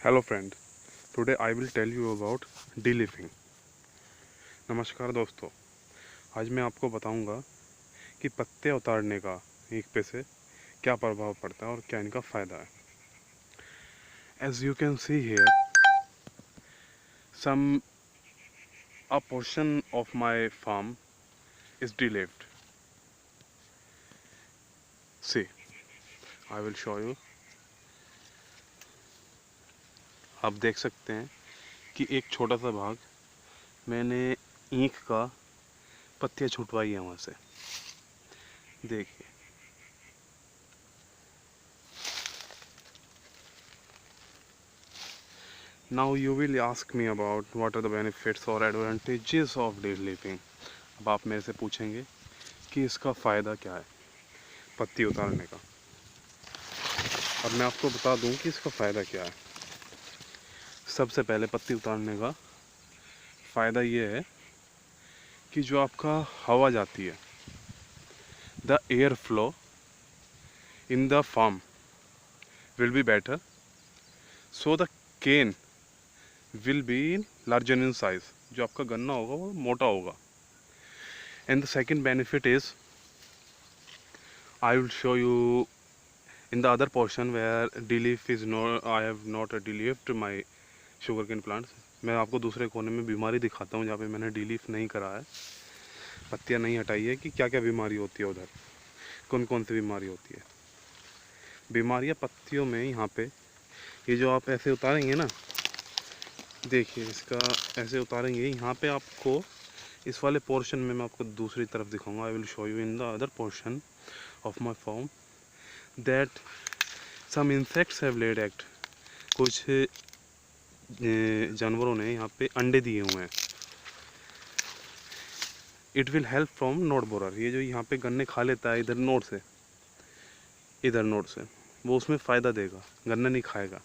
Hello friend, today I will tell you about deleafing. नमस्कार दोस्तों, आज मैं आपको बताऊंगा कि पत्ते उतारने का एक पे से क्या प्रभाव पड़ता है और क्या इनका फ़ायदा है। As you can see here some a portion of my farm is deleafed. See, I will show you. आप देख सकते हैं कि एक छोटा सा भाग मैंने ईंख का पत्तियाँ छुटवाई है वहाँ से। देखिए, now you will ask me about what are the benefits or advantages of deadlifting। अब आप मेरे से पूछेंगे कि इसका फ़ायदा क्या है पत्ती उतारने का। अब मैं आपको बता दूं कि इसका फ़ायदा क्या है। सबसे पहले पत्ती उतारने का फ़ायदा ये है कि जो आपका हवा जाती है, the air flow in the farm will be better, so the cane will be larger in size. जो आपका गन्ना होगा वो मोटा होगा। And the second benefit is I will show you in the other portion where de-leaf is no, I have not de-leafed my sugarcane plants। मैं आपको दूसरे कोने में बीमारी दिखाता हूँ जहाँ पे मैंने de-leaf नहीं करा है, पत्तियाँ नहीं हटाई है, कि क्या क्या बीमारी होती है उधर, कौन कौन सी बीमारी होती है। बीमारियाँ पत्तियों में यहाँ पे, ये जो आप ऐसे उतारेंगे ना, देखिए इसका ऐसे उतारेंगे, यहाँ पे आपको इस वाले पोर्शन में मैं आपको दूसरी तरफ दिखाऊंगा। I will show you in the other portion of my form that some insects have laid eggs. कुछ जानवरों ने यहाँ पे अंडे दिए हुए हैं। It will help from not borer. ये जो यहाँ पे गन्ने खा लेता है इधर नोट से, इधर नोट से, वो उसमें फ़ायदा देगा, गन्ना नहीं खाएगा।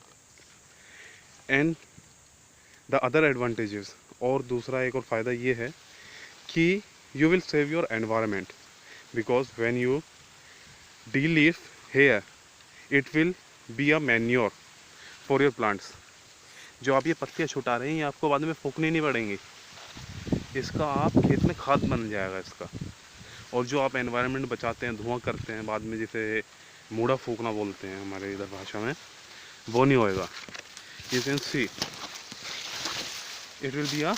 एंड द अदर एडवांटेजेस, और दूसरा एक और फ़ायदा ये है कि you will save your environment, because when you de-leaf here it will be a manure for your plants। जो आप ये पत्तियाँ छुटा रहे हैं ये आपको बाद में फूकनी नहीं पड़ेंगी, इसका आप खेत में खाद बन जाएगा इसका। और जो आप एनवायरनमेंट बचाते हैं, धुआं करते हैं बाद में, जिसे मूड़ा फूकना बोलते हैं हमारे इधर भाषा में, वो नहीं होएगा। You can see it will be a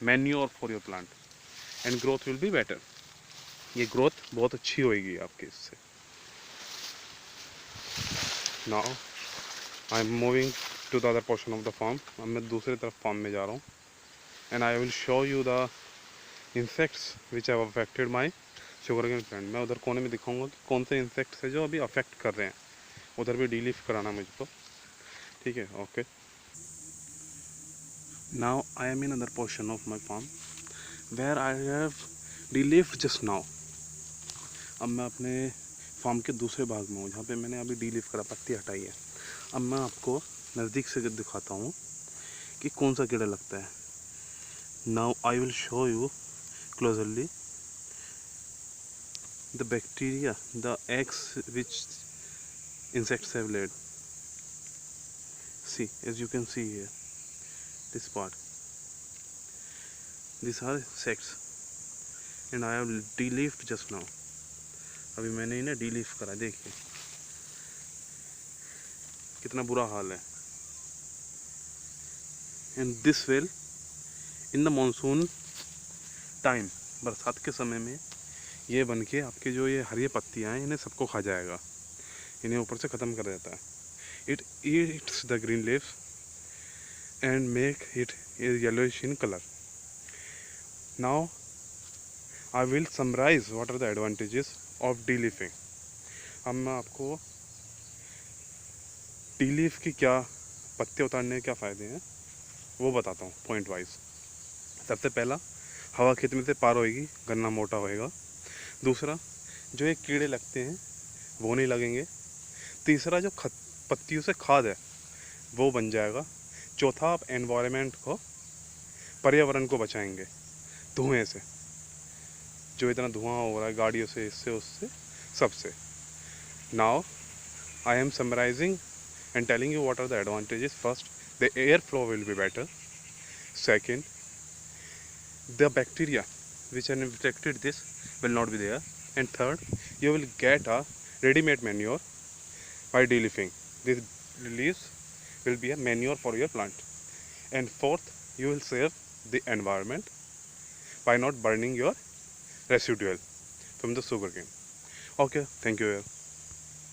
manure for your plant and growth will be better. ये ग्रोथ बहुत अच्छी होएगी आपके इससे। Now I am moving to the other portion of the farm. अब मैं दूसरी तरफ फार्म में जा रहा हूँ and I will show you the insects which have affected my sugarcane plant. मैं उधर कोने में दिखाऊंगा कि कौन से इंसेक्ट्स है जो अभी अफेक्ट कर रहे हैं। उधर भी डीलीफ कराना मुझको, ठीक है? Okay, now I am in other portion of my farm where I have deleafed just now. अब मैं अपने फार्म के दूसरे भाग में हूँ जहाँ पे मैंने अभी डीलीफ करा, पत्ती हटाई है। अब मैं आपको नज़दीक से दिखाता हूँ कि कौन सा कीड़ा लगता है। Now I will show you closely the bacteria, the eggs which insects have laid. See, as you can see here, this part, these are insects and I have de-leafed just now। अभी मैंने इन्हें de-leaf करा, देखिए कितना बुरा हाल है। and this will in the monsoon time, बरसात के समय में ये बन के आपके जो ये हरी पत्तियाँ हैं इन्हें सबको खा जाएगा, इन्हें ऊपर से ख़त्म कर देता है। it eats the green leaves and make it yellowish in color। now I will summarize what are the advantages of de-leafing। अब मैं आपको डी-लीफ की क्या, पत्ते उतारने के क्या फ़ायदे हैं वो बताता हूँ पॉइंट वाइज। सबसे पहला, हवा खेत में से पार होएगी, गन्ना मोटा होएगा। दूसरा, जो ये कीड़े लगते हैं वो नहीं लगेंगे। तीसरा, जो पत्तियों से खाद है वो बन जाएगा। चौथा, आप एनवायरनमेंट को, पर्यावरण को बचाएंगे धुएँ से, जो इतना धुआं हो रहा है गाड़ियों से, इससे उससे सबसे। Now I am summarising and telling you what are the advantages. First, the airflow will be better. Second, the bacteria which have infected this will not be there. And third, you will get a ready-made manure by de-leafing. These leaves will be a manure for your plant. And fourth, you will save the environment by not burning your residual from the sugarcane. Okay, thank you.